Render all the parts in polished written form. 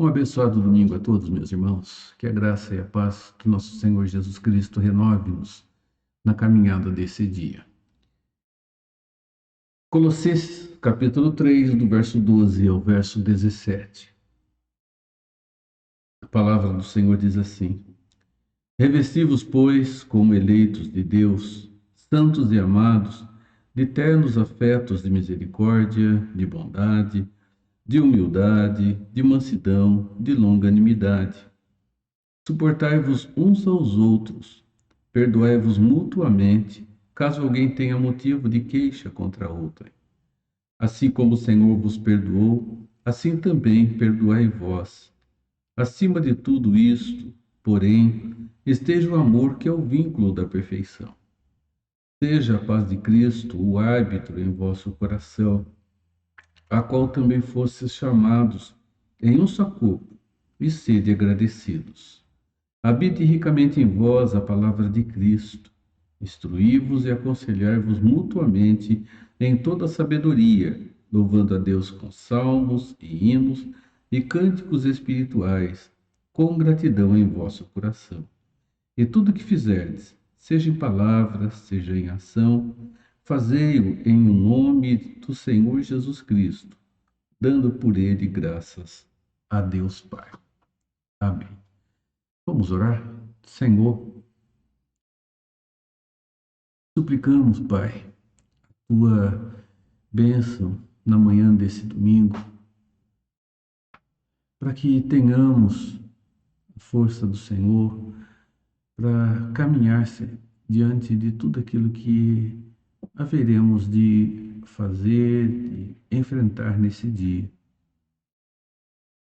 Um abençoado domingo a todos, meus irmãos. Que a graça e a paz do nosso Senhor Jesus Cristo renove-nos na caminhada desse dia. Colossenses, capítulo 3, do verso 12 ao verso 17. A palavra do Senhor diz assim: Revesti-vos, pois, como eleitos de Deus, santos e amados, de ternos afetos de misericórdia, de bondade, de humildade, de mansidão, de longanimidade. Suportai-vos uns aos outros, perdoai-vos mutuamente, caso alguém tenha motivo de queixa contra outrem. Assim como o Senhor vos perdoou, assim também perdoai vós. Acima de tudo isto, porém, esteja o amor, que é o vínculo da perfeição. Seja a paz de Cristo o árbitro em vosso coração, a qual também fostes chamados em um só corpo, e sede agradecidos. Habite ricamente em vós a palavra de Cristo. Instruí-vos e aconselhai-vos mutuamente em toda a sabedoria, louvando a Deus com salmos e hinos e cânticos espirituais, com gratidão em vosso coração. E tudo que fizerdes, seja em palavra, seja em ação, fazei-o em nome do Senhor Jesus Cristo, dando por ele graças a Deus Pai. Amém. Vamos orar? Senhor, suplicamos, Pai, a tua bênção na manhã desse domingo, para que tenhamos a força do Senhor para caminhar diante de tudo aquilo que haveremos de fazer, de enfrentar nesse dia.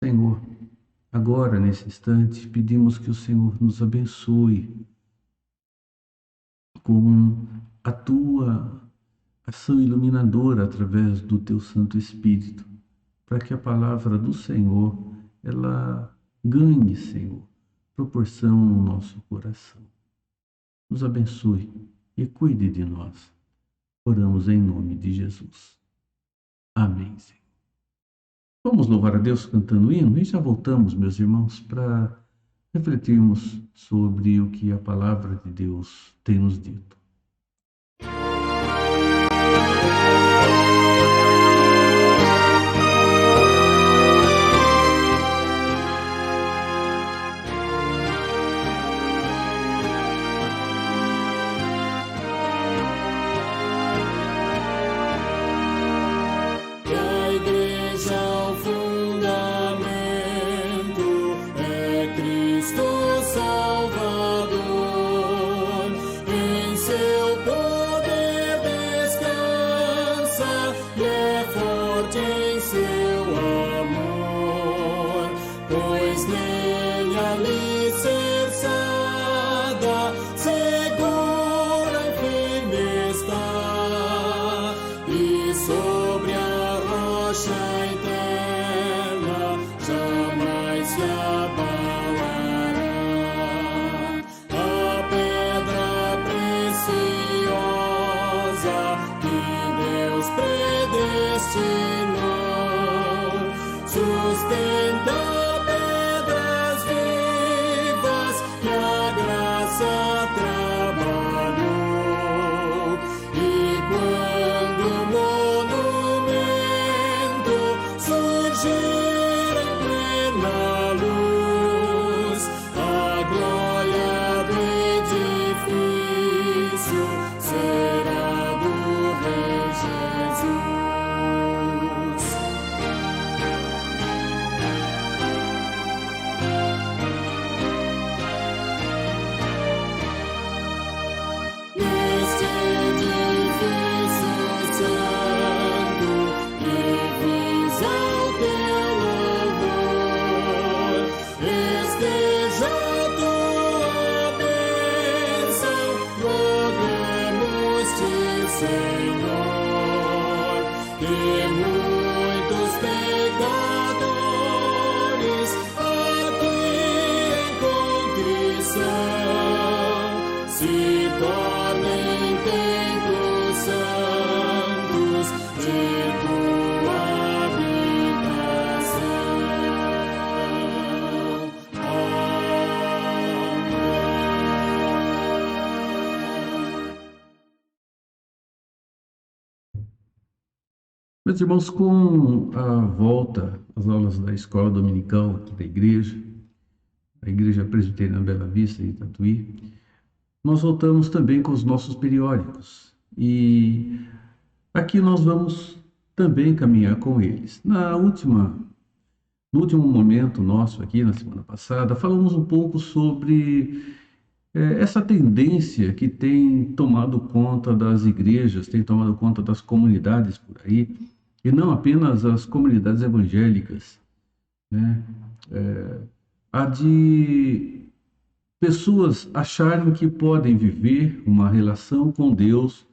Senhor, agora, nesse instante, pedimos que o Senhor nos abençoe com a tua ação iluminadora através do teu Santo Espírito, para que a palavra do Senhor, ela ganhe, Senhor, proporção no nosso coração. Nos abençoe e cuide de nós. Oramos em nome de Jesus. Amém, Senhor. Vamos louvar a Deus cantando o hino e já voltamos, meus irmãos, para refletirmos sobre o que a palavra de Deus tem nos dito. Sustenta pedras vivas. Meus irmãos, com a volta às aulas da escola dominical aqui da igreja, a Igreja Presbiteriana Bela Vista, em Tatuí, nós voltamos também com os nossos periódicos. E aqui nós vamos também caminhar com eles. No último momento nosso aqui, na semana passada, falamos um pouco sobre essa tendência que tem tomado conta das igrejas, tem tomado conta das comunidades por aí, e não apenas as comunidades evangélicas, né? A de pessoas acharem que podem viver uma relação com Deus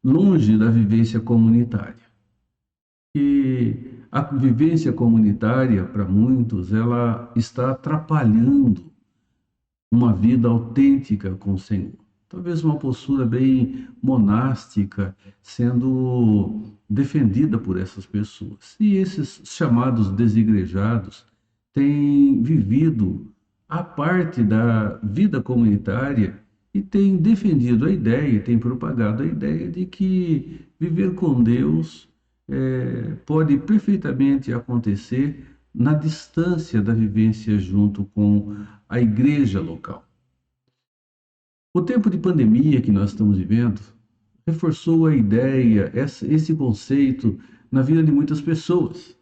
longe da vivência comunitária. E a vivência comunitária, para muitos, ela está atrapalhando uma vida autêntica com o Senhor. Talvez uma postura bem monástica sendo defendida por essas pessoas. E esses chamados desigrejados têm vivido a parte da vida comunitária e têm defendido a ideia, têm propagado a ideia de que viver com Deus pode perfeitamente acontecer na distância da vivência junto com a igreja local. O tempo de pandemia que nós estamos vivendo reforçou a ideia, esse conceito na vida de muitas pessoas.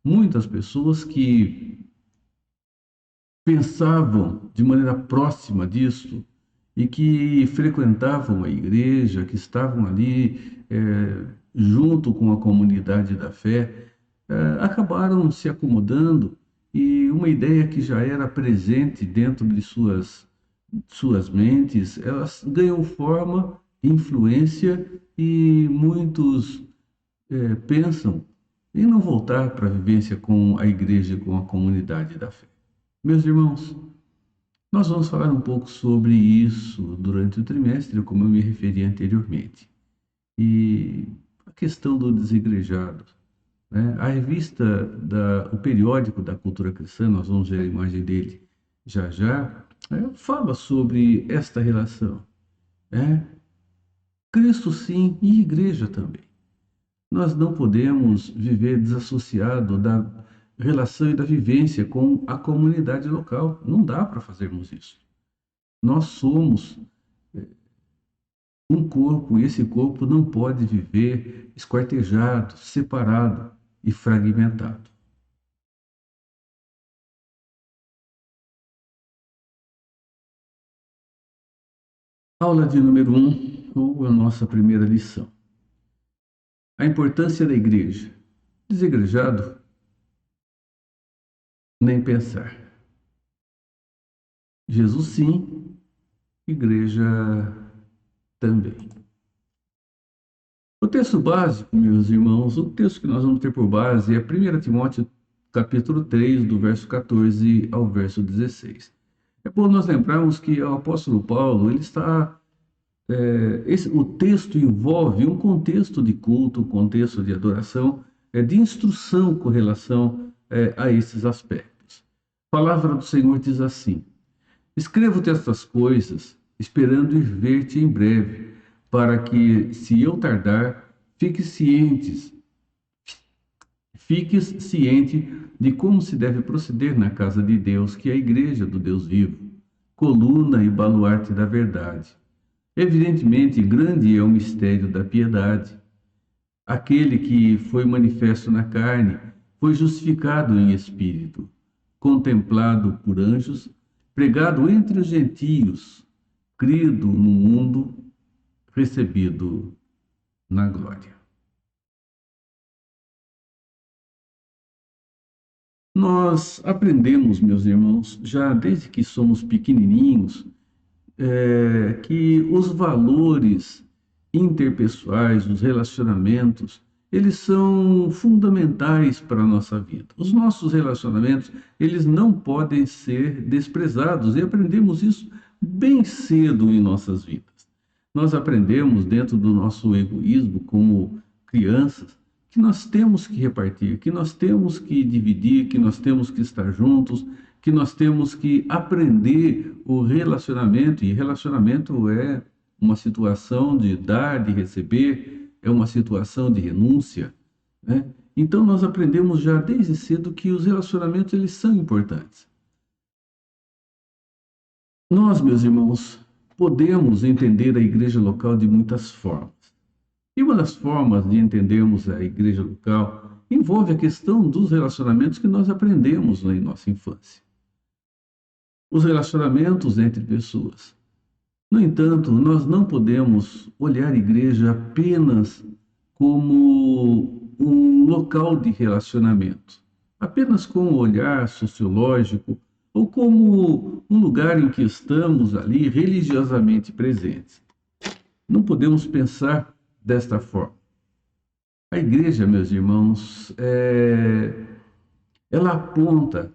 Muitas pessoas que pensavam de maneira próxima disso e que frequentavam a igreja, que estavam ali junto com a comunidade da fé, acabaram se acomodando e uma ideia que já era presente dentro de suas mentes, elas ganham forma, influência e muitos pensam em não voltar para a vivência com a igreja, com a comunidade da fé. Meus irmãos, nós vamos falar um pouco sobre isso durante o trimestre, como eu me referi anteriormente. E a questão do desigrejado, né? A revista, o periódico da cultura cristã, nós vamos ver a imagem dele já já, fala sobre esta relação. Cristo sim e igreja também. Nós não podemos viver desassociado da relação e da vivência com a comunidade local. Não dá para fazermos isso. Nós somos um corpo e esse corpo não pode viver esquartejado, separado e fragmentado. Aula de número 1, ou a nossa primeira lição. A importância da igreja. Desigrejado, nem pensar. Jesus sim, igreja também. O texto básico, meus irmãos, o texto que nós vamos ter por base é 1 Timóteo, capítulo 3, do verso 14 ao verso 16. É bom nós lembrarmos que o apóstolo Paulo, o texto envolve um contexto de culto, um contexto de adoração, de instrução com relação a esses aspectos. A palavra do Senhor diz assim: escrevo-te estas coisas, esperando ir ver-te em breve, para que, se eu tardar, fiques ciente de como se deve proceder na casa de Deus, que é a igreja do Deus vivo, coluna e baluarte da verdade. Evidentemente, grande é o mistério da piedade. Aquele que foi manifesto na carne foi justificado em espírito, contemplado por anjos, pregado entre os gentios, crido no mundo, recebido na glória. Nós aprendemos, meus irmãos, já desde que somos pequenininhos, que os valores interpessoais, os relacionamentos, eles são fundamentais para a nossa vida. Os nossos relacionamentos, eles não podem ser desprezados, e aprendemos isso bem cedo em nossas vidas. Nós aprendemos, dentro do nosso egoísmo, como crianças, que nós temos que repartir, que nós temos que dividir, que nós temos que estar juntos, que nós temos que aprender o relacionamento, e relacionamento é uma situação de dar, de receber, é uma situação de renúncia, né? Então nós aprendemos já desde cedo que os relacionamentos eles são importantes. Nós, meus irmãos, podemos entender a igreja local de muitas formas. E uma das formas de entendermos a igreja local envolve a questão dos relacionamentos que nós aprendemos em nossa infância. Os relacionamentos entre pessoas. No entanto, nós não podemos olhar a igreja apenas como um local de relacionamento, apenas com um olhar sociológico ou como um lugar em que estamos ali religiosamente presentes. Não podemos pensar desta forma. A igreja, meus irmãos, ela aponta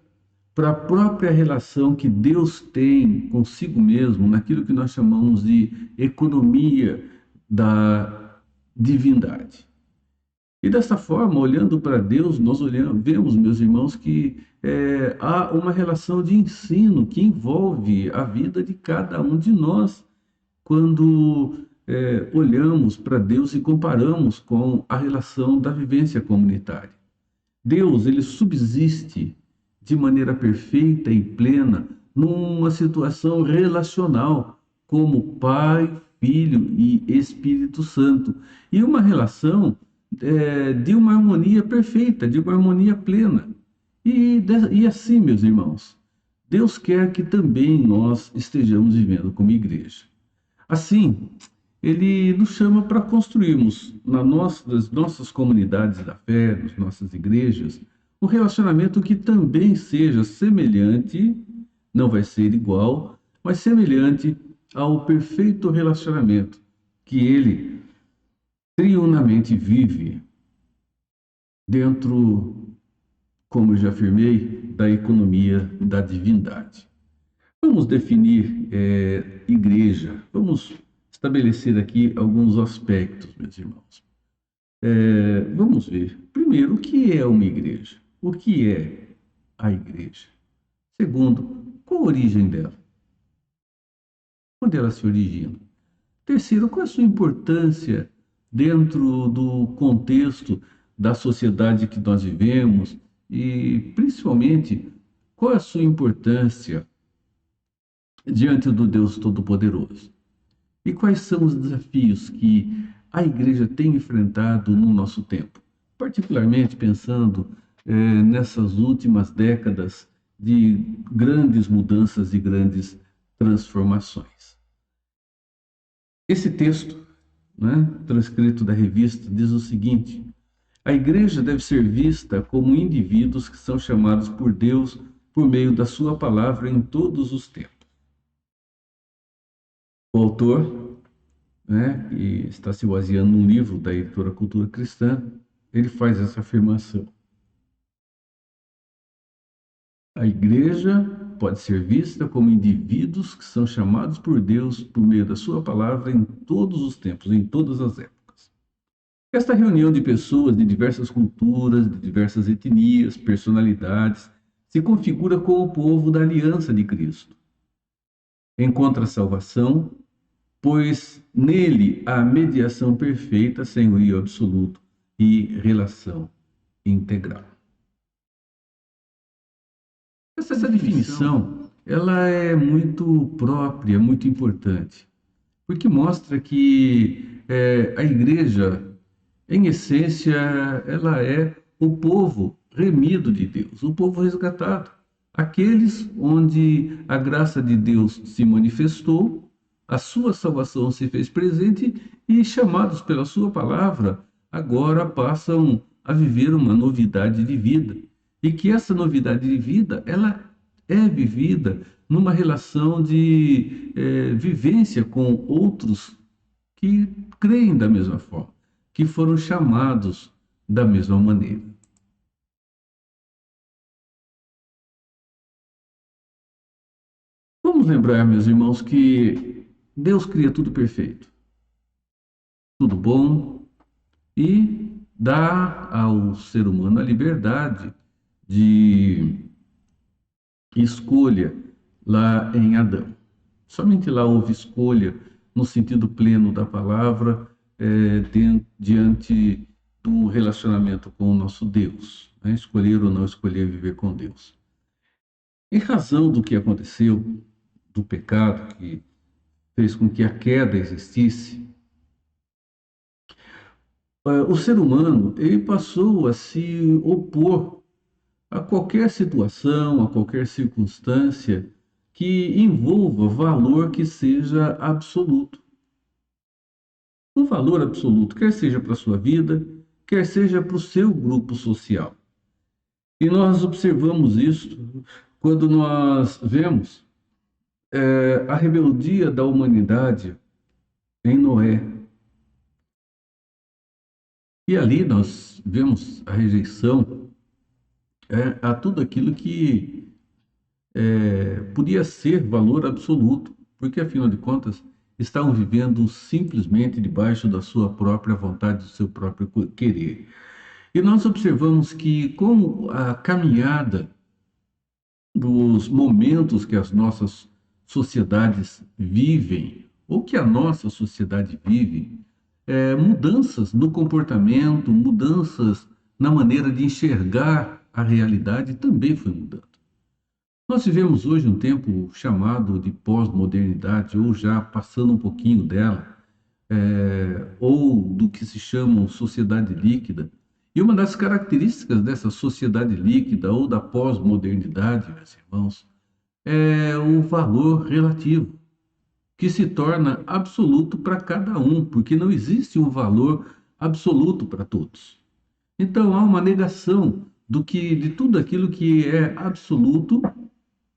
para a própria relação que Deus tem consigo mesmo, naquilo que nós chamamos de economia da divindade. E dessa forma, olhando para Deus, nós vemos, meus irmãos, que há uma relação de ensino que envolve a vida de cada um de nós quando olhamos para Deus e comparamos com a relação da vivência comunitária. Deus, ele subsiste de maneira perfeita e plena numa situação relacional como Pai, Filho e Espírito Santo. E uma relação de uma harmonia perfeita, de uma harmonia plena. E assim, meus irmãos, Deus quer que também nós estejamos vivendo como igreja. Assim, Ele nos chama para construirmos nas nossas comunidades da fé, nas nossas igrejas, um relacionamento que também seja semelhante, não vai ser igual, mas semelhante ao perfeito relacionamento que Ele triunamente vive dentro, como eu já afirmei, da economia da divindade. Vamos definir igreja, vamos estabelecer aqui alguns aspectos, meus irmãos. Vamos ver. Primeiro, o que é uma igreja? O que é a igreja? Segundo, qual a origem dela? Onde ela se origina? Terceiro, qual a sua importância dentro do contexto da sociedade que nós vivemos? E, principalmente, qual a sua importância diante do Deus Todo-Poderoso? E quais são os desafios que a igreja tem enfrentado no nosso tempo? Particularmente pensando nessas últimas décadas de grandes mudanças e grandes transformações. Esse texto, né, transcrito da revista, diz o seguinte: a igreja deve ser vista como indivíduos que são chamados por Deus por meio da sua palavra em todos os tempos. O autor, né, que está se baseando num livro da editora Cultura Cristã, ele faz essa afirmação. A igreja pode ser vista como indivíduos que são chamados por Deus por meio da sua palavra em todos os tempos, em todas as épocas. Esta reunião de pessoas de diversas culturas, de diversas etnias, personalidades, se configura com o povo da aliança de Cristo. Encontra salvação, pois nele há mediação perfeita, senhorio absoluto e relação integral. Essa definição, ela é muito própria, muito importante, porque mostra que a igreja, em essência, ela é o povo remido de Deus, o povo resgatado, aqueles onde a graça de Deus se manifestou, a sua salvação se fez presente e, chamados pela sua palavra, agora passam a viver uma novidade de vida. E que essa novidade de vida, ela é vivida numa relação de vivência com outros que creem da mesma forma, que foram chamados da mesma maneira. Vamos lembrar, meus irmãos, que Deus cria tudo perfeito, tudo bom, e dá ao ser humano a liberdade de escolha lá em Adão. Somente lá houve escolha no sentido pleno da palavra, diante do relacionamento com o nosso Deus, né? Escolher ou não escolher viver com Deus. Em razão do que aconteceu, do pecado que fez com que a queda existisse, o ser humano ele passou a se opor a qualquer situação, a qualquer circunstância que envolva valor que seja absoluto. Um valor absoluto, quer seja para a sua vida, quer seja para o seu grupo social. E nós observamos isso quando nós vemos a rebeldia da humanidade em Noé. E ali nós vemos a rejeição a tudo aquilo que podia ser valor absoluto, porque afinal de contas estavam vivendo simplesmente debaixo da sua própria vontade, do seu próprio querer. E nós observamos que com a caminhada dos momentos que as nossas sociedades vivem, ou que a nossa sociedade vive, mudanças no comportamento, mudanças na maneira de enxergar a realidade também foi mudando. Nós vivemos hoje um tempo chamado de pós-modernidade, ou já passando um pouquinho dela, ou do que se chama sociedade líquida. E uma das características dessa sociedade líquida ou da pós-modernidade, meus irmãos, é o valor relativo, que se torna absoluto para cada um, porque não existe um valor absoluto para todos. Então há uma negação de tudo aquilo que é absoluto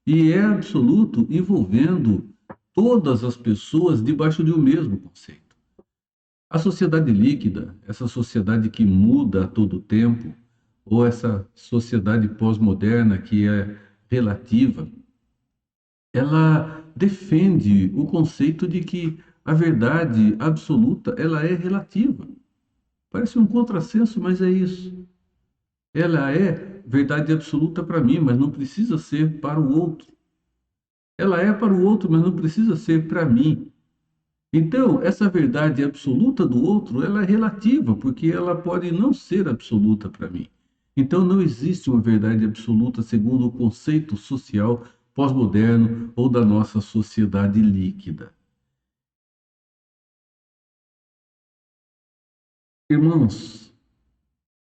e é absoluto envolvendo todas as pessoas debaixo de um mesmo conceito. A sociedade líquida, essa sociedade que muda a todo tempo, ou essa sociedade pós-moderna que é relativa, ela defende o conceito de que a verdade absoluta, ela é relativa. Parece um contrassenso, mas é isso. Ela é verdade absoluta para mim, mas não precisa ser para o outro. Ela é para o outro, mas não precisa ser para mim. Então, essa verdade absoluta do outro, ela é relativa, porque ela pode não ser absoluta para mim. Então, não existe uma verdade absoluta segundo o conceito social pós-moderno ou da nossa sociedade líquida. Irmãos,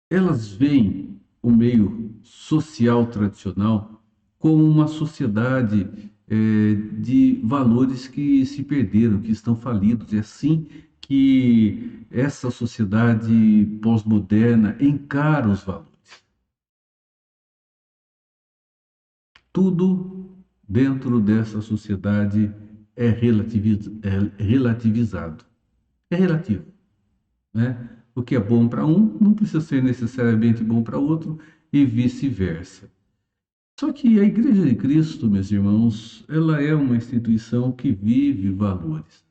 elas veem o meio social tradicional como uma sociedade de valores que se perderam, que estão falidos. É assim que essa sociedade pós-moderna encara os valores. Tudo dentro dessa sociedade é relativizado. É relativo, né? O que é bom para um não precisa ser necessariamente bom para outro e vice-versa. Só que a Igreja de Cristo, meus irmãos, ela é uma instituição que vive valores.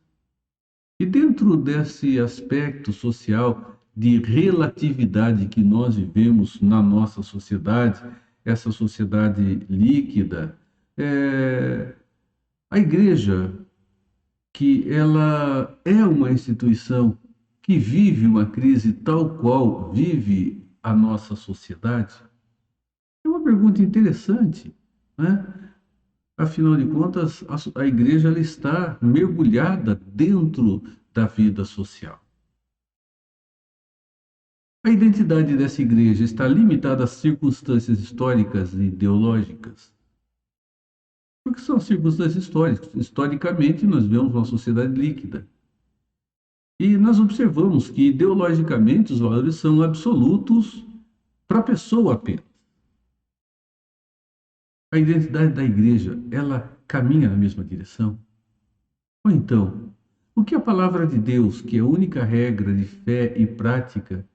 E dentro desse aspecto social de relatividade que nós vivemos na nossa sociedade, essa sociedade líquida, a Igreja, que ela é uma instituição que vive uma crise tal qual vive a nossa sociedade, é uma pergunta interessante, né? Afinal de contas, a igreja ela está mergulhada dentro da vida social. A identidade dessa igreja está limitada às circunstâncias históricas e ideológicas? Porque são circunstâncias históricas. Historicamente, nós vemos uma sociedade líquida. E nós observamos que, ideologicamente, os valores são absolutos para a pessoa apenas. A identidade da igreja, ela caminha na mesma direção? Ou então, o que a palavra de Deus, que é a única regra de fé e prática,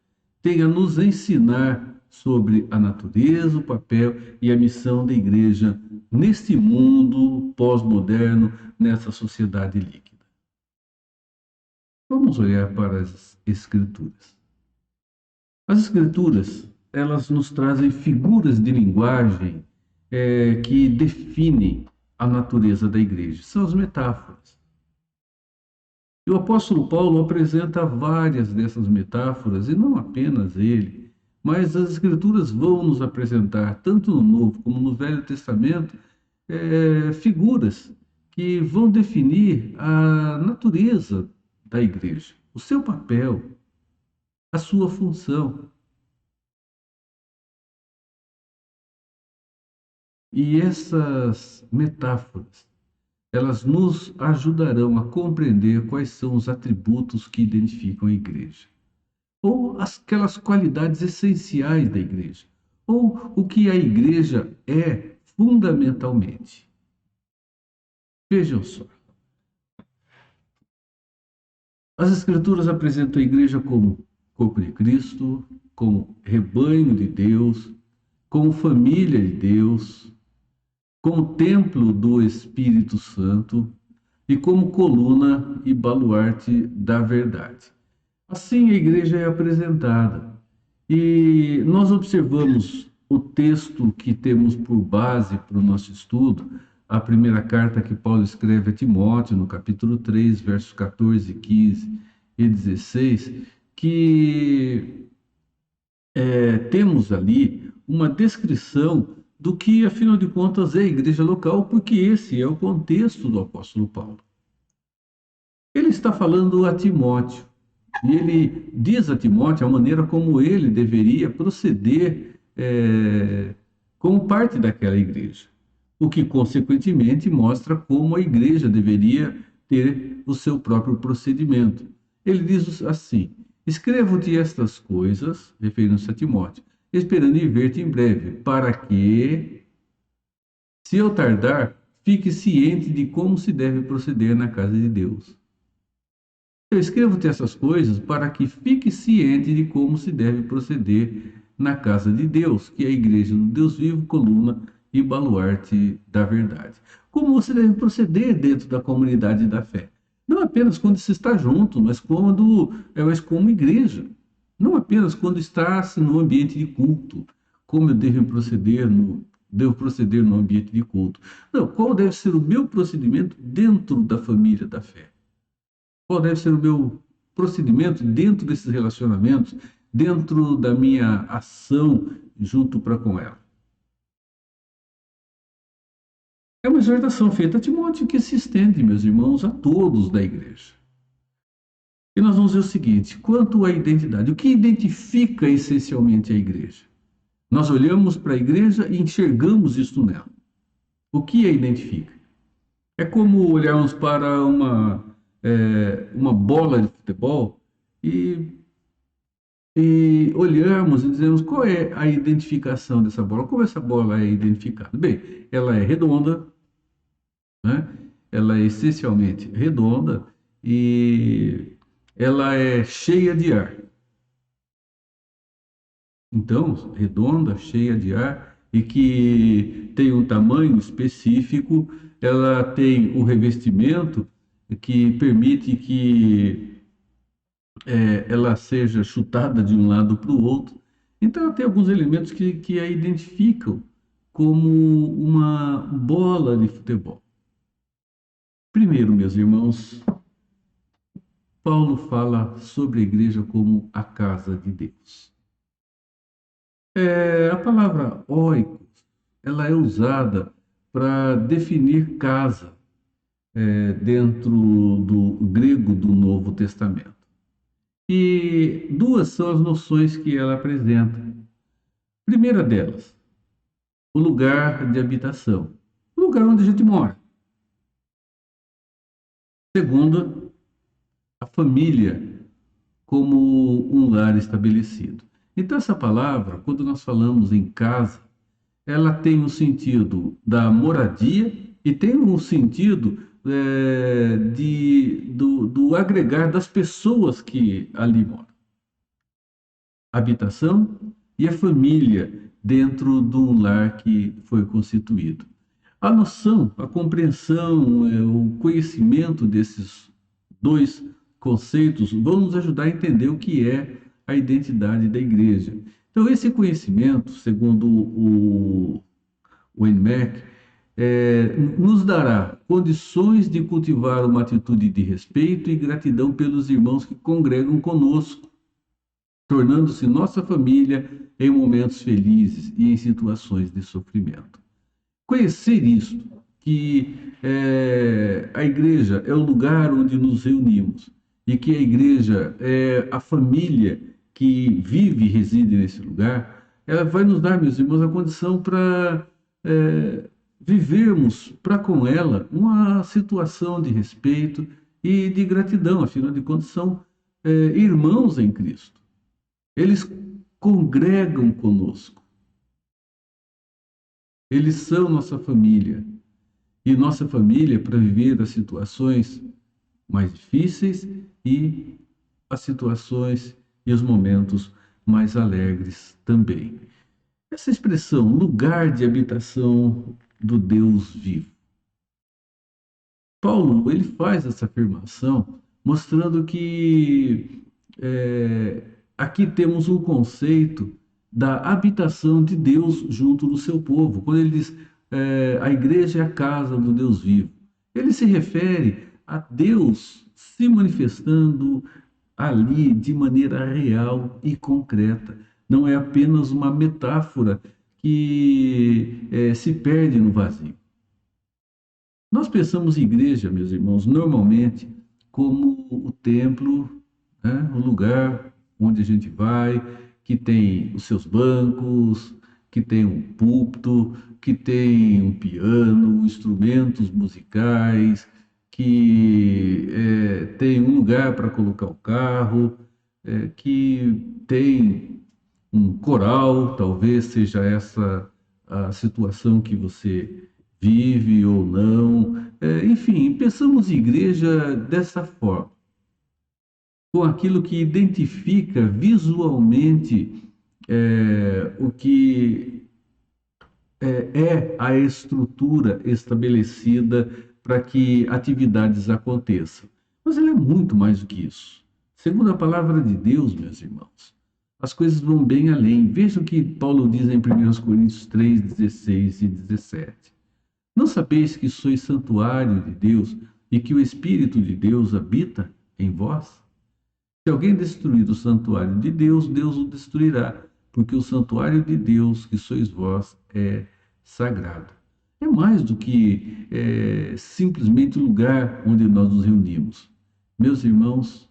tem a nos ensinar sobre a natureza, o papel e a missão da igreja neste mundo pós-moderno, nessa sociedade líquida? Vamos olhar para as Escrituras. As Escrituras, elas nos trazem figuras de linguagem que definem a natureza da igreja. São as metáforas. E o apóstolo Paulo apresenta várias dessas metáforas, e não apenas ele, mas as Escrituras vão nos apresentar, tanto no Novo como no Velho Testamento, figuras que vão definir a natureza da igreja, o seu papel, a sua função. E essas metáforas, elas nos ajudarão a compreender quais são os atributos que identificam a igreja, ou aquelas qualidades essenciais da igreja, ou o que a igreja é fundamentalmente. Vejam só, as Escrituras apresentam a igreja como corpo de Cristo, como rebanho de Deus, como família de Deus, como templo do Espírito Santo e como coluna e baluarte da verdade. Assim a igreja é apresentada. E nós observamos o texto que temos por base para o nosso estudo, a primeira carta que Paulo escreve a Timóteo, no capítulo 3, versos 14, 15 e 16, que temos ali uma descrição do que, afinal de contas, é a igreja local, porque esse é o contexto do apóstolo Paulo. Ele está falando a Timóteo, e ele diz a Timóteo a maneira como ele deveria proceder como parte daquela igreja, o que, consequentemente, mostra como a igreja deveria ter o seu próprio procedimento. Ele diz assim: escrevo-te estas coisas, referindo-se a Timóteo, esperando em ver-te em breve, para que, se eu tardar, fique ciente de como se deve proceder na casa de Deus. Eu escrevo-te essas coisas para que fique ciente de como se deve proceder na casa de Deus, que é a igreja do Deus vivo, coluna e baluarte da verdade. Como você deve proceder dentro da comunidade da fé. Não apenas quando se está junto, mas como igreja. Não apenas quando está-se no ambiente de culto. Como eu devo proceder no ambiente de culto. Não, qual deve ser o meu procedimento dentro da família da fé? Qual deve ser o meu procedimento dentro desses relacionamentos, dentro da minha ação junto para com ela? É uma exortação feita a Timóteo que se estende, meus irmãos, a todos da igreja. E nós vamos ver o seguinte: quanto à identidade, o que identifica essencialmente a igreja? Nós olhamos para a igreja e enxergamos isto nela. O que a identifica? É como olharmos para uma bola de futebol e olhamos e dizemos qual é a identificação dessa bola, como essa bola é identificada. Bem, ela é redonda, né? Ela é essencialmente redonda e ela é cheia de ar. Então, redonda, cheia de ar e que tem um tamanho específico, ela tem o revestimento que permite que ela seja chutada de um lado para o outro. Então, tem alguns elementos que a identificam como uma bola de futebol. Primeiro, meus irmãos, Paulo fala sobre a igreja como a casa de Deus. A palavra oikos, ela é usada para definir casa dentro do grego do Novo Testamento. E duas são as noções que ela apresenta. Primeira delas, o lugar de habitação, o lugar onde a gente mora. Segunda, a família como um lar estabelecido. Então, essa palavra, quando nós falamos em casa, ela tem o sentido da moradia e tem o sentido do agregar das pessoas que ali moram. Habitação e a família dentro de um lar que foi constituído. A noção, a compreensão, o conhecimento desses dois conceitos vão nos ajudar a entender o que é a identidade da igreja. Então, esse conhecimento, segundo o Wayne Mack, nos dará condições de cultivar uma atitude de respeito e gratidão pelos irmãos que congregam conosco, tornando-se nossa família em momentos felizes e em situações de sofrimento. Conhecer isso, que a igreja é o lugar onde nos reunimos e que a igreja é a família que vive e reside nesse lugar, ela vai nos dar, meus irmãos, a condição para vivermos para com ela uma situação de respeito e de gratidão, afinal de contas, são irmãos em Cristo. Eles congregam conosco, eles são nossa família. E nossa família para viver as situações mais difíceis e as situações e os momentos mais alegres também. Essa expressão, lugar de habitação do Deus vivo. Paulo, ele faz essa afirmação mostrando que aqui temos um conceito da habitação de Deus junto do seu povo. Quando ele diz a igreja é a casa do Deus vivo, ele se refere a Deus se manifestando ali de maneira real e concreta. Não é apenas uma metáfora que se perde no vazio. Nós pensamos em igreja, meus irmãos, normalmente como o templo, né? O lugar onde a gente vai, que tem os seus bancos, que tem um púlpito, que tem um piano, instrumentos musicais, que tem um lugar para colocar o carro, que tem um coral, talvez seja essa a situação que você vive ou não. Enfim, pensamos em igreja dessa forma, com aquilo que identifica visualmente o que a estrutura estabelecida para que atividades aconteçam. Mas ela é muito mais do que isso. Segundo a palavra de Deus, meus irmãos, as coisas vão bem além. Vejam o que Paulo diz em 1 Coríntios 3, 16 e 17. Não sabeis que sois santuário de Deus e que o Espírito de Deus habita em vós? Se alguém destruir o santuário de Deus, Deus o destruirá, porque o santuário de Deus, que sois vós, é sagrado. É mais do que simplesmente o lugar onde nós nos reunimos. Meus irmãos,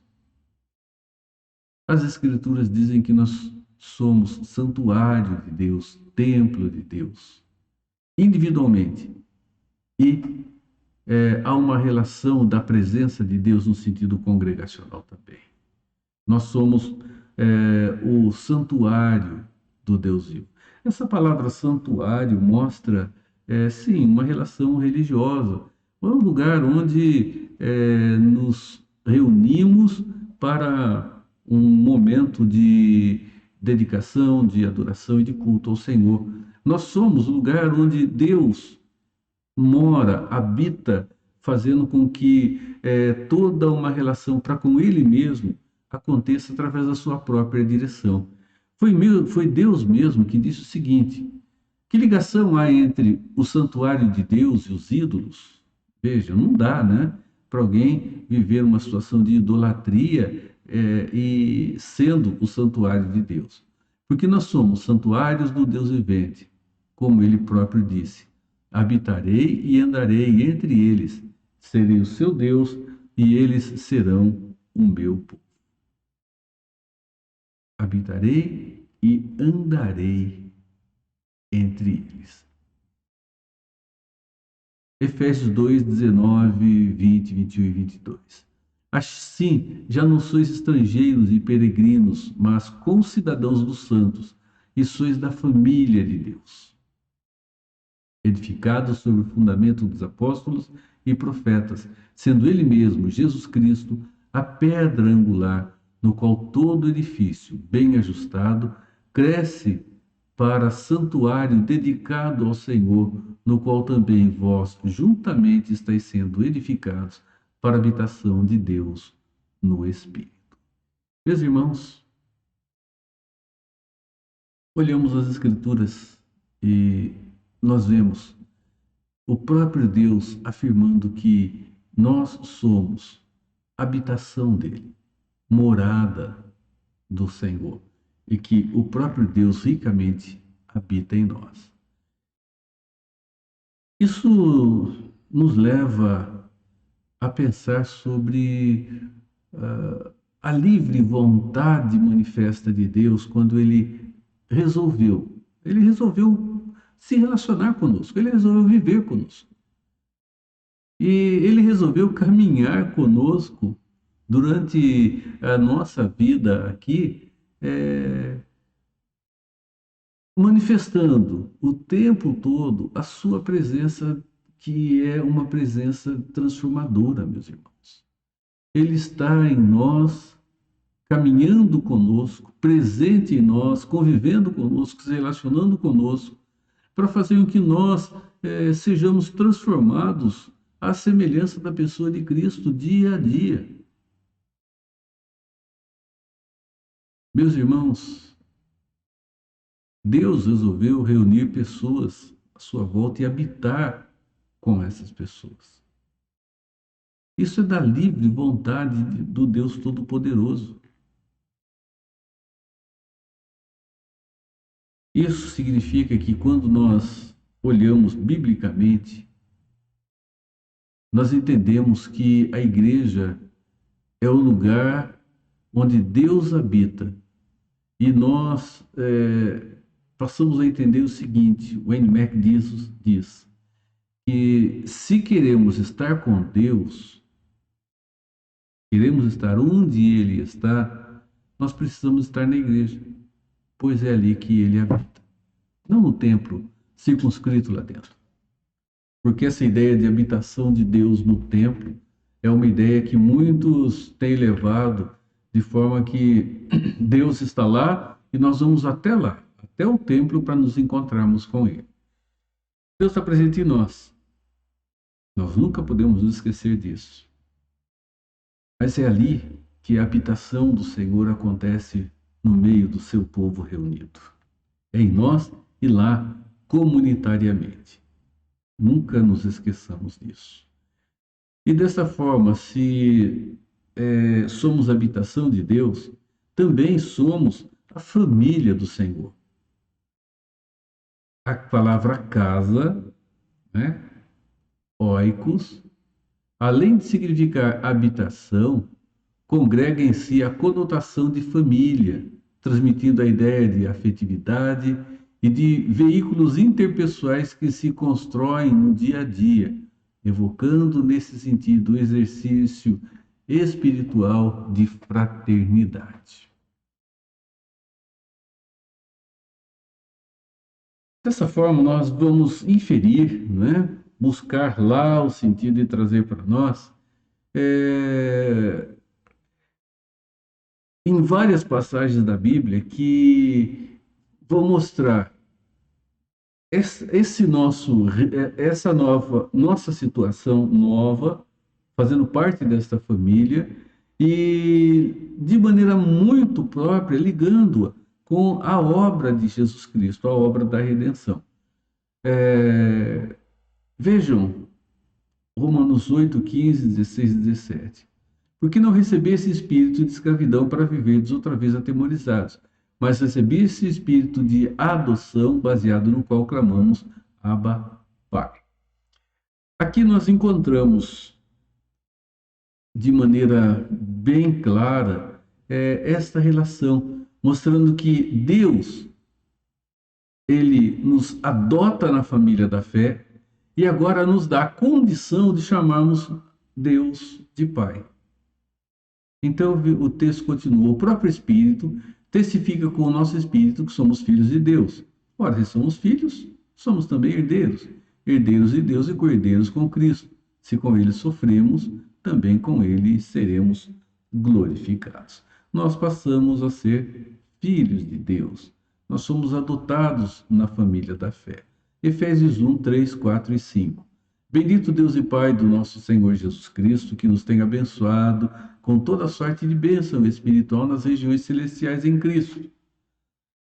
as Escrituras dizem que nós somos santuário de Deus, templo de Deus, individualmente. E há uma relação da presença de Deus no sentido congregacional também. Nós somos o santuário do Deus vivo. Essa palavra santuário mostra, sim, uma relação religiosa. É um lugar onde nos reunimos para um momento de dedicação, de adoração e de culto ao Senhor. Nós somos o lugar onde Deus mora, habita, fazendo com que toda uma relação para com Ele mesmo aconteça através da sua própria direção. Foi Deus mesmo que disse o seguinte: que ligação há entre o santuário de Deus e os ídolos? Veja, não dá, né? Para alguém viver uma situação de idolatria e sendo o santuário de Deus. Porque nós somos santuários do Deus vivente, como ele próprio disse. Habitarei e andarei entre eles, serei o seu Deus e eles serão o meu povo. Habitarei e andarei entre eles. Efésios 2, 19, 20, 21 e 22. Assim, já não sois estrangeiros e peregrinos, mas concidadãos dos santos, e sois da família de Deus, edificados sobre o fundamento dos apóstolos e profetas, sendo ele mesmo, Jesus Cristo, a pedra angular, no qual todo edifício, bem ajustado, cresce para santuário dedicado ao Senhor, no qual também vós juntamente estáis sendo edificados para a habitação de Deus no Espírito. Meus irmãos, olhamos as Escrituras e nós vemos o próprio Deus afirmando que nós somos habitação dele, morada do Senhor, e que o próprio Deus ricamente habita em nós. Isso nos leva a pensar sobre a livre vontade manifesta de Deus quando ele resolveu se relacionar conosco, ele resolveu viver conosco. E ele resolveu caminhar conosco durante a nossa vida aqui, manifestando o tempo todo a sua presença, que é uma presença transformadora, meus irmãos. Ele está em nós, caminhando conosco, presente em nós, convivendo conosco, se relacionando conosco, para fazer com que nós sejamos transformados à semelhança da pessoa de Cristo dia a dia. Meus irmãos, Deus resolveu reunir pessoas à sua volta e habitar com essas pessoas. Isso é da livre vontade do Deus Todo-Poderoso. Isso significa que quando nós olhamos biblicamente, nós entendemos que a igreja é o lugar onde Deus habita. E nós passamos a entender o seguinte: o Wayne Mack diz que se queremos estar com Deus, queremos estar onde Ele está, nós precisamos estar na igreja, pois é ali que Ele habita. Não no templo circunscrito lá dentro. Porque essa ideia de habitação de Deus no templo é uma ideia que muitos têm levado de forma que Deus está lá e nós vamos até lá, até o templo, para nos encontrarmos com Ele. Deus está presente em nós. Nós nunca podemos nos esquecer disso. Mas é ali que a habitação do Senhor acontece no meio do seu povo reunido. É em nós e lá, comunitariamente. Nunca nos esqueçamos disso. E dessa forma, se somos habitação de Deus, também somos a família do Senhor. A palavra casa, né, oikos, além de significar habitação, congrega em si a conotação de família, transmitindo a ideia de afetividade e de veículos interpessoais que se constroem no dia a dia, evocando nesse sentido o exercício espiritual de fraternidade. Dessa forma, nós vamos inferir, né, buscar lá o sentido e trazer para nós em várias passagens da Bíblia que vão mostrar essa nossa situação nova, fazendo parte desta família e de maneira muito própria ligando-a com a obra de Jesus Cristo, a obra da redenção. Vejam Romanos 8, 15, 16 e 17. Porque não recebi esse espírito de escravidão para viverdes outra vez atemorizados, mas recebi esse espírito de adoção, baseado no qual clamamos Abba, Pai. Aqui nós encontramos de maneira bem clara esta relação, mostrando que Deus, Ele nos adota na família da fé e agora nos dá a condição de chamarmos Deus de Pai. Então o texto continua: o próprio Espírito testifica com o nosso espírito que somos filhos de Deus. Ora, se somos filhos, somos também herdeiros, herdeiros de Deus e co-herdeiros com Cristo. Se com Ele sofremos, também com Ele seremos glorificados. Nós passamos a ser filhos de Deus. Nós somos adotados na família da fé. Efésios 1, 3, 4 e 5. Bendito Deus e Pai do nosso Senhor Jesus Cristo, que nos tem abençoado com toda sorte de bênção espiritual nas regiões celestiais em Cristo.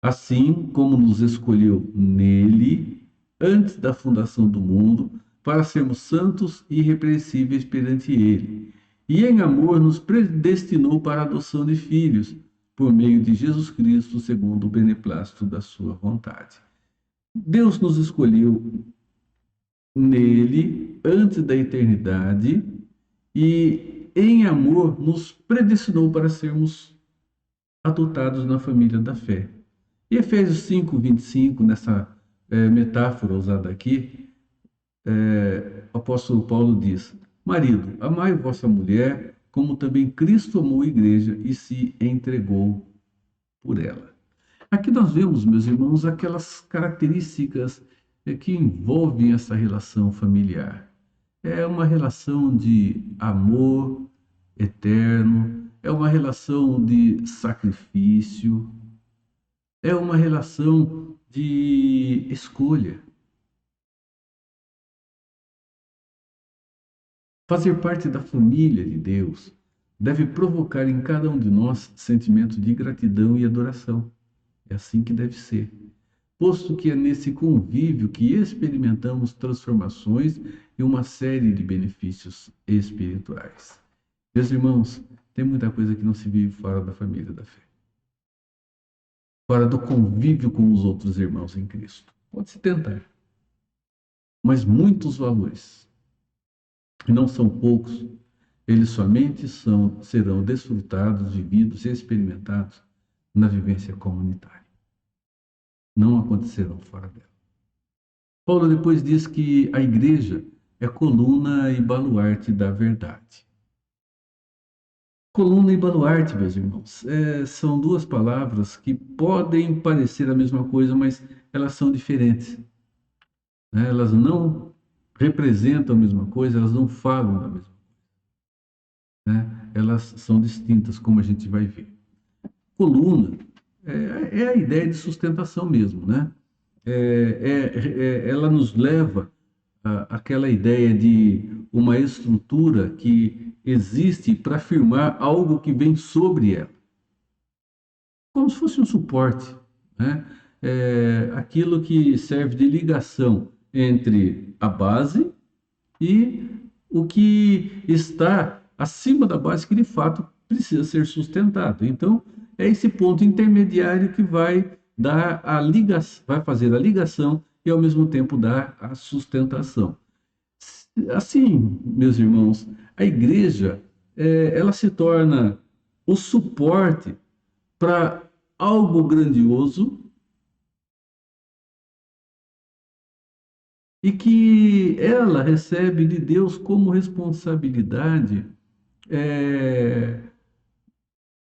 Assim como nos escolheu nele, antes da fundação do mundo, para sermos santos e irrepreensíveis perante Ele. E em amor nos predestinou para a adoção de filhos, por meio de Jesus Cristo, segundo o beneplácito da sua vontade. Deus nos escolheu nele antes da eternidade e em amor nos predestinou para sermos adotados na família da fé. E Efésios 5:25, nessa metáfora usada aqui, o apóstolo Paulo diz: Marido, amai vossa mulher, como também Cristo amou a igreja e se entregou por ela. Aqui nós vemos, meus irmãos, aquelas características que envolvem essa relação familiar. É uma relação de amor eterno, é uma relação de sacrifício, é uma relação de escolha. Fazer parte da família de Deus deve provocar em cada um de nós sentimento de gratidão e adoração. É assim que deve ser. Posto que é nesse convívio que experimentamos transformações e uma série de benefícios espirituais. Meus irmãos, tem muita coisa que não se vive fora da família da fé. Fora do convívio com os outros irmãos em Cristo. Pode-se tentar. Mas muitos valores, e não são poucos, eles somente serão desfrutados, vividos e experimentados na vivência comunitária. Não acontecerão fora dela. Paulo depois diz que a igreja é coluna e baluarte da verdade. Coluna e baluarte, meus irmãos, são duas palavras que podem parecer a mesma coisa, mas elas são diferentes. Elas não representam a mesma coisa, elas não falam da mesma coisa. Elas são distintas, como a gente vai ver. Coluna é a ideia de sustentação mesmo, né? Ela nos leva àquela ideia de uma estrutura que existe para afirmar algo que vem sobre ela. Como se fosse um suporte, né? Aquilo que serve de ligação entre a base e o que está acima da base, que de fato precisa ser sustentado. Então, é esse ponto intermediário que vai dar a ligação, vai fazer a ligação e ao mesmo tempo dar a sustentação. Assim, meus irmãos, a igreja, ela se torna o suporte para algo grandioso e que ela recebe de Deus como responsabilidade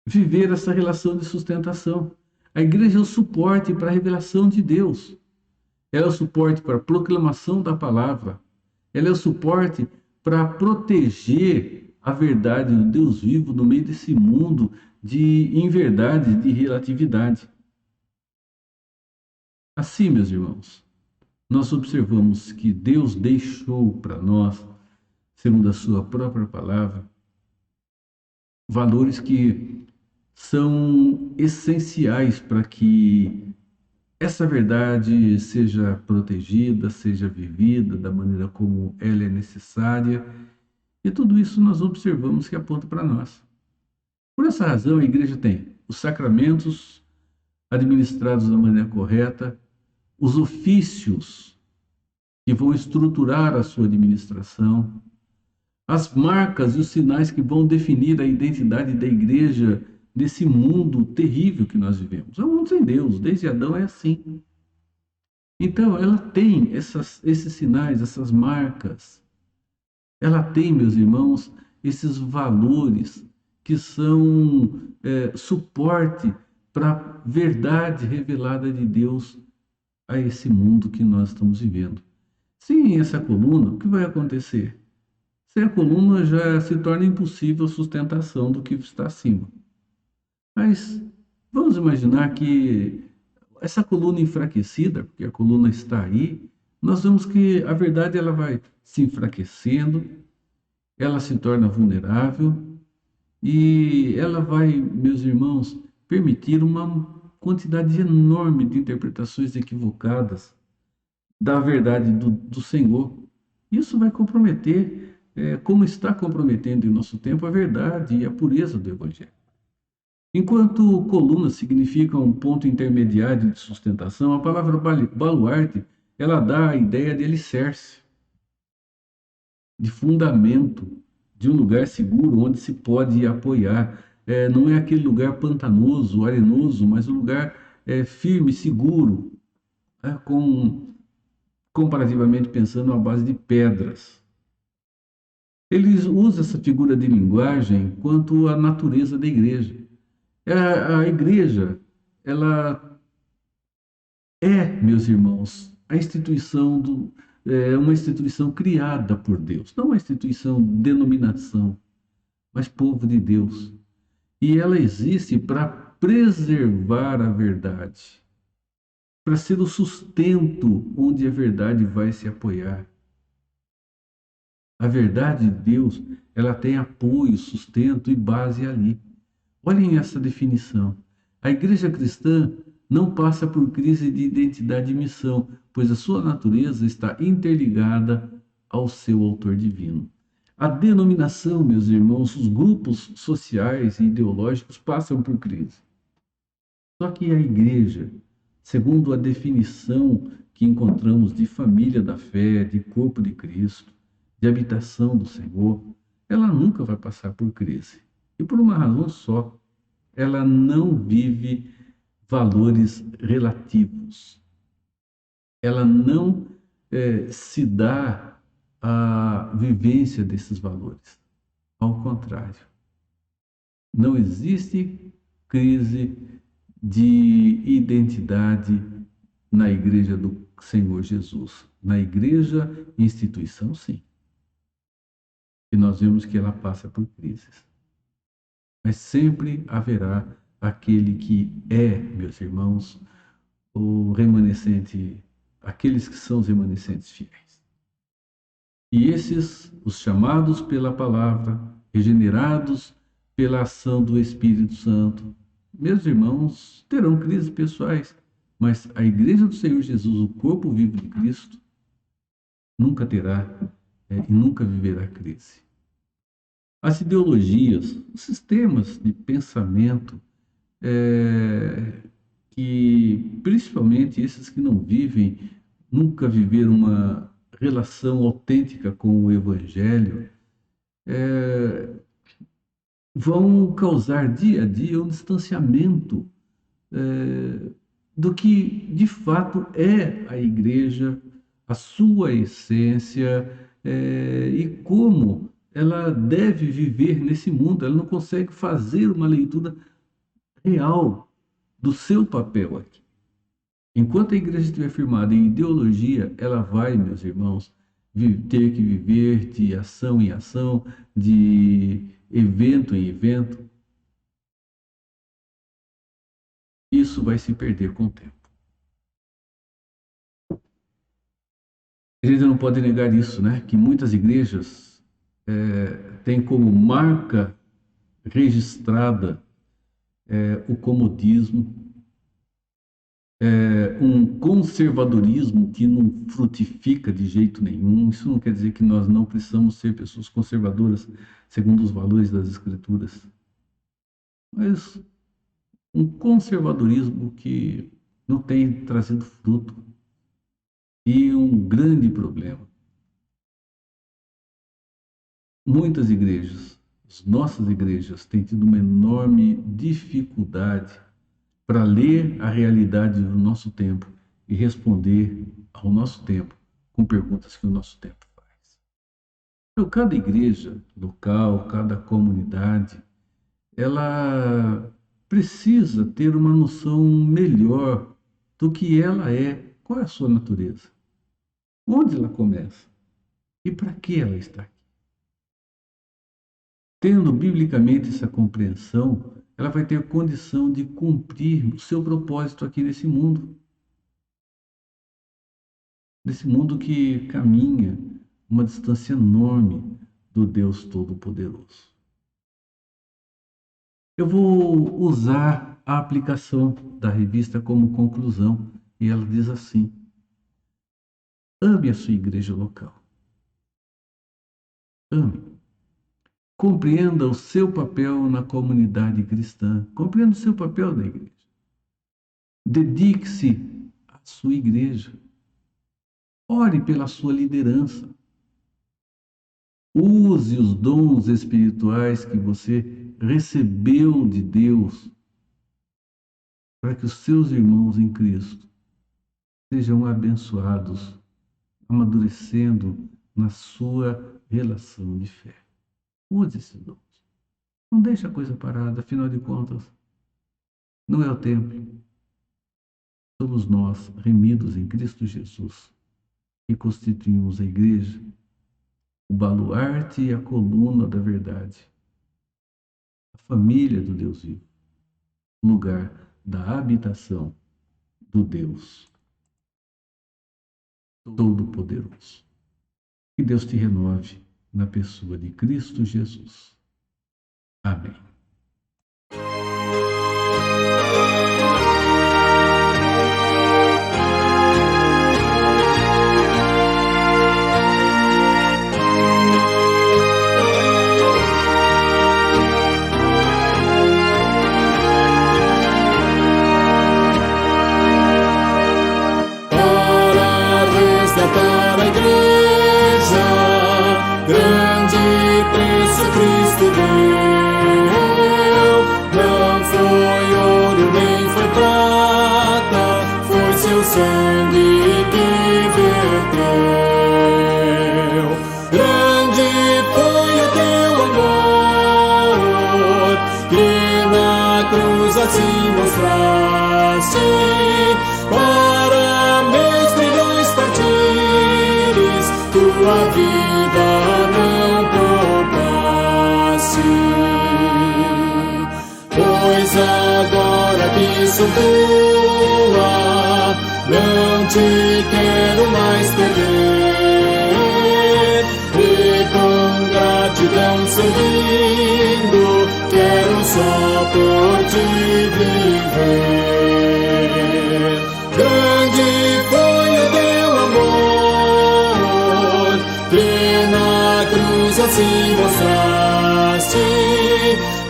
viver essa relação de sustentação. A igreja é o suporte para a revelação de Deus. Ela é o suporte para a proclamação da palavra. Ela é o suporte para proteger a verdade do Deus vivo no meio desse mundo de inverdade, de relatividade. Assim, meus irmãos, nós observamos que Deus deixou para nós, segundo a sua própria palavra, valores que são essenciais para que essa verdade seja protegida, seja vivida da maneira como ela é necessária. E tudo isso nós observamos que aponta para nós. Por essa razão, a igreja tem os sacramentos administrados da maneira correta, os ofícios que vão estruturar a sua administração, as marcas e os sinais que vão definir a identidade da igreja nesse mundo terrível que nós vivemos. É um mundo sem Deus, desde Adão é assim. Então, ela tem esses sinais, essas marcas. Ela tem, meus irmãos, esses valores que são suporte para a verdade revelada de Deus a esse mundo que nós estamos vivendo. Sem essa coluna, o que vai acontecer? Sem a coluna já se torna impossível a sustentação do que está acima. Mas vamos imaginar que essa coluna enfraquecida, porque a coluna está aí, nós vemos que a verdade ela vai se enfraquecendo, ela se torna vulnerável e ela vai, meus irmãos, permitir uma quantidade enorme de interpretações equivocadas da verdade do Senhor. Isso vai comprometer, como está comprometendo em nosso tempo, a verdade e a pureza do Evangelho. Enquanto coluna significa um ponto intermediário de sustentação, a palavra baluarte, ela dá a ideia de alicerce, de fundamento, de um lugar seguro onde se pode apoiar. Não é aquele lugar pantanoso, arenoso, mas um lugar firme, seguro, comparativamente pensando à base de pedras. Eles usam essa figura de linguagem quanto à natureza da igreja. A igreja, ela meus irmãos, uma instituição criada por Deus, não uma instituição, denominação, mas povo de Deus. E ela existe para preservar a verdade, para ser o sustento onde a verdade vai se apoiar. A verdade de Deus, ela tem apoio, sustento e base ali. Olhem essa definição. A igreja cristã não passa por crise de identidade e missão, pois a sua natureza está interligada ao seu autor divino. A denominação, meus irmãos, os grupos sociais e ideológicos passam por crise. Só que a igreja, segundo a definição que encontramos de família da fé, de corpo de Cristo, de habitação do Senhor, ela nunca vai passar por crise. E por uma razão só, ela não vive valores relativos. Ela não se dá a vivência desses valores. Ao contrário, não existe crise de identidade na igreja do Senhor Jesus. Na igreja, instituição, sim. E nós vemos que ela passa por crises. Mas sempre haverá aquele que meus irmãos, o remanescente, aqueles que são os remanescentes fiéis. E esses, os chamados pela palavra, regenerados pela ação do Espírito Santo, meus irmãos, terão crises pessoais, mas a igreja do Senhor Jesus, o corpo vivo de Cristo, nunca terá e nunca viverá crise. As ideologias, os sistemas de pensamento, que principalmente esses que não vivem, nunca viveram uma relação autêntica com o Evangelho, vão causar dia a dia um distanciamento do que de fato é a igreja, a sua essência e como ela deve viver nesse mundo. Ela não consegue fazer uma leitura real do seu papel aqui. Enquanto a igreja estiver firmada em ideologia, ela vai, meus irmãos, ter que viver de ação em ação, de evento em evento. Isso vai se perder com o tempo. A gente não pode negar isso, né? Que muitas igrejas têm como marca registrada o comodismo, um conservadorismo que não frutifica de jeito nenhum. Isso não quer dizer que nós não precisamos ser pessoas conservadoras segundo os valores das Escrituras, mas um conservadorismo que não tem trazido fruto. E um grande problema. Muitas igrejas, as nossas igrejas, têm tido uma enorme dificuldade para ler a realidade do nosso tempo e responder ao nosso tempo com perguntas que o nosso tempo faz. Então, cada igreja local, cada comunidade, ela precisa ter uma noção melhor do que ela é, qual é a sua natureza, onde ela começa e para que ela está aqui. Tendo biblicamente essa compreensão, ela vai ter condição de cumprir o seu propósito aqui nesse mundo. Nesse mundo que caminha uma distância enorme do Deus Todo-Poderoso. Eu vou usar a aplicação da revista como conclusão, e ela diz assim: ame a sua igreja local. Ame. Compreenda o seu papel na comunidade cristã. Compreenda o seu papel na igreja. Dedique-se à sua igreja. Ore pela sua liderança. Use os dons espirituais que você recebeu de Deus para que os seus irmãos em Cristo sejam abençoados, amadurecendo na sua relação de fé. Use esses dons. Não deixe a coisa parada, afinal de contas, não é o templo. Somos nós, remidos em Cristo Jesus, que constituímos a igreja, o baluarte e a coluna da verdade, a família do Deus vivo, lugar da habitação do Deus Todo-Poderoso. Que Deus te renove na pessoa de Cristo Jesus. Amém. Para a igreja, grande preço Cristo deu. Não foi ouro nem foi prata, foi seu sangue que verteu. Grande foi o teu amor, que na cruz assim mostraste. Para meus trilhões partires, tua vida não poupasse. Pois agora que sou tua, não te quero mais perder. E com gratidão servindo, quero só por ti viver. Grande foi o teu amor, que na cruz assim mostraste.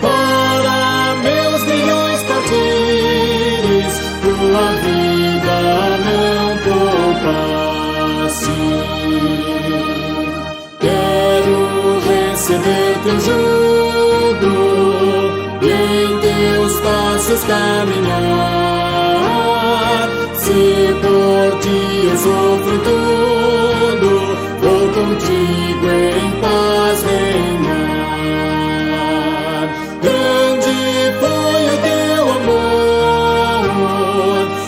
Para meus milhões partires, tua vida não poupasse. Quero receber teu jugo e em teus passos caminhar. Se por ti eu sofro tudo, vou contigo em paz reinar. Grande foi o teu amor,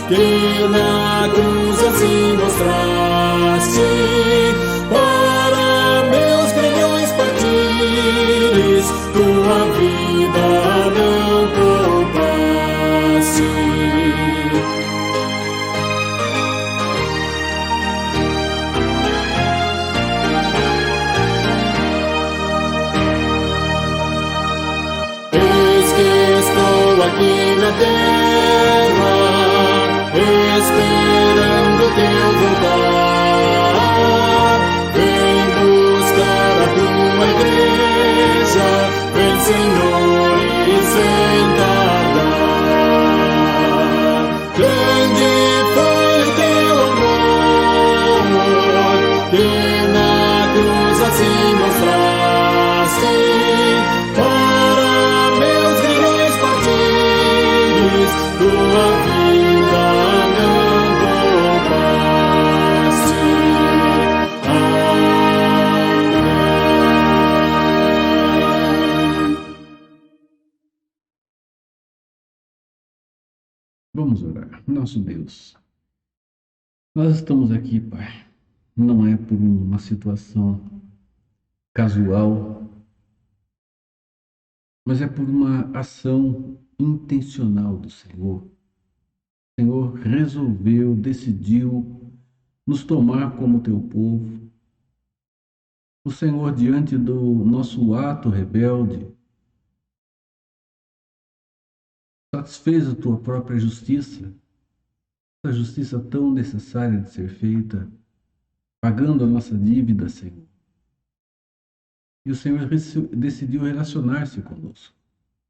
que na cruz assim mostraste. Para meus milhões partires, tua vida não poupasse. Aqui na terra, esperando teu voltar. Vem buscar a tua igreja, vem Senhor e sem tardar. Grande foi o teu amor, que na cruz assim mostraste. Tua vida não poupasse. Amém. Vamos orar. Nosso Deus, nós estamos aqui, Pai, não é por uma situação casual, mas é por uma ação intencional do Senhor. O Senhor resolveu, decidiu nos tomar como teu povo. O Senhor, diante do nosso ato rebelde, satisfez a tua própria justiça, essa justiça tão necessária de ser feita, pagando a nossa dívida, Senhor. E o Senhor decidiu relacionar-se conosco,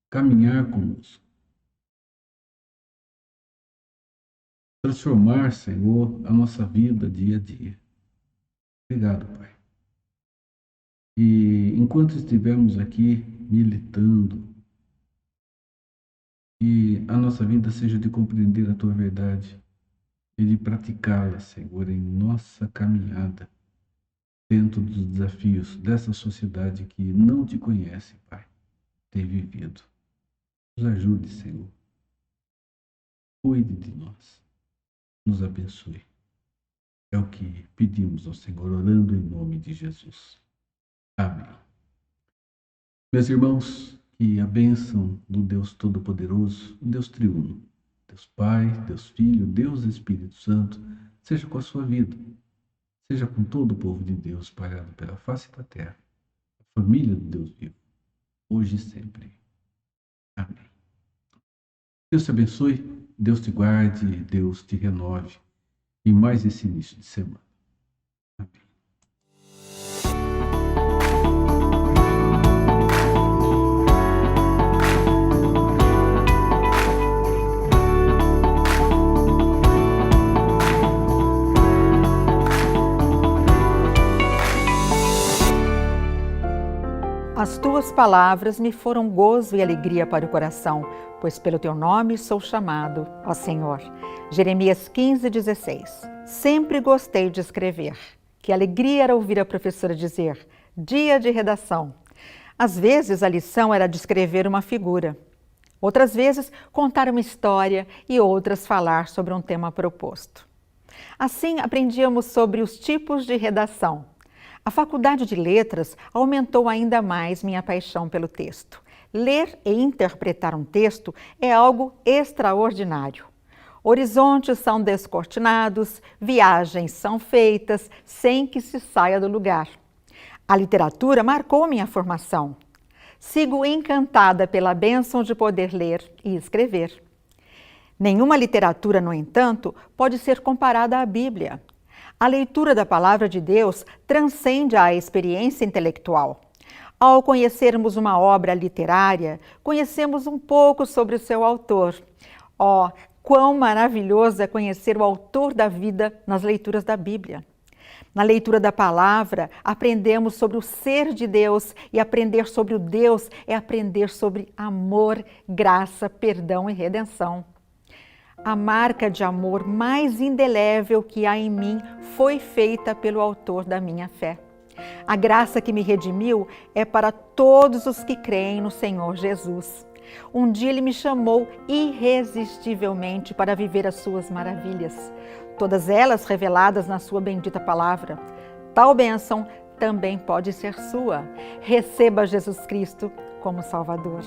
caminhar conosco, transformar, Senhor, a nossa vida dia a dia. Obrigado, Pai. E enquanto estivermos aqui militando, que a nossa vida seja de compreender a Tua verdade e de praticá-la, Senhor, em nossa caminhada dentro dos desafios dessa sociedade que não Te conhece, Pai, tem vivido. Nos ajude, Senhor. Cuide de nós. Nos abençoe. É o que pedimos ao Senhor, orando em nome de Jesus. Amém. Meus irmãos, que a bênção do Deus Todo-Poderoso, o Deus Triuno, Deus Pai, Deus Filho, Deus Espírito Santo, seja com a sua vida, seja com todo o povo de Deus espalhado pela face da terra, a família do Deus vivo, hoje e sempre. Amém. Deus te abençoe, Deus te guarde, Deus te renove em mais esse início de semana. Amém. As tuas palavras me foram gozo e alegria para o coração, pois pelo teu nome sou chamado, ó Senhor. Jeremias 15:16. Sempre gostei de escrever. Que alegria era ouvir a professora dizer, dia de redação. Às vezes a lição era descrever uma figura. Outras vezes contar uma história e outras falar sobre um tema proposto. Assim aprendíamos sobre os tipos de redação. A Faculdade de Letras aumentou ainda mais minha paixão pelo texto. Ler e interpretar um texto é algo extraordinário. Horizontes são descortinados, viagens são feitas sem que se saia do lugar. A literatura marcou minha formação. Sigo encantada pela bênção de poder ler e escrever. Nenhuma literatura, no entanto, pode ser comparada à Bíblia. A leitura da Palavra de Deus transcende a experiência intelectual. Ao conhecermos uma obra literária, conhecemos um pouco sobre o seu autor. Oh, quão maravilhoso é conhecer o autor da vida nas leituras da Bíblia. Na leitura da Palavra, aprendemos sobre o ser de Deus, e aprender sobre o Deus é aprender sobre amor, graça, perdão e redenção. A marca de amor mais indelével que há em mim foi feita pelo autor da minha fé. A graça que me redimiu é para todos os que creem no Senhor Jesus. Um dia Ele me chamou irresistivelmente para viver as suas maravilhas, todas elas reveladas na sua bendita palavra. Tal bênção também pode ser sua. Receba Jesus Cristo como Salvador.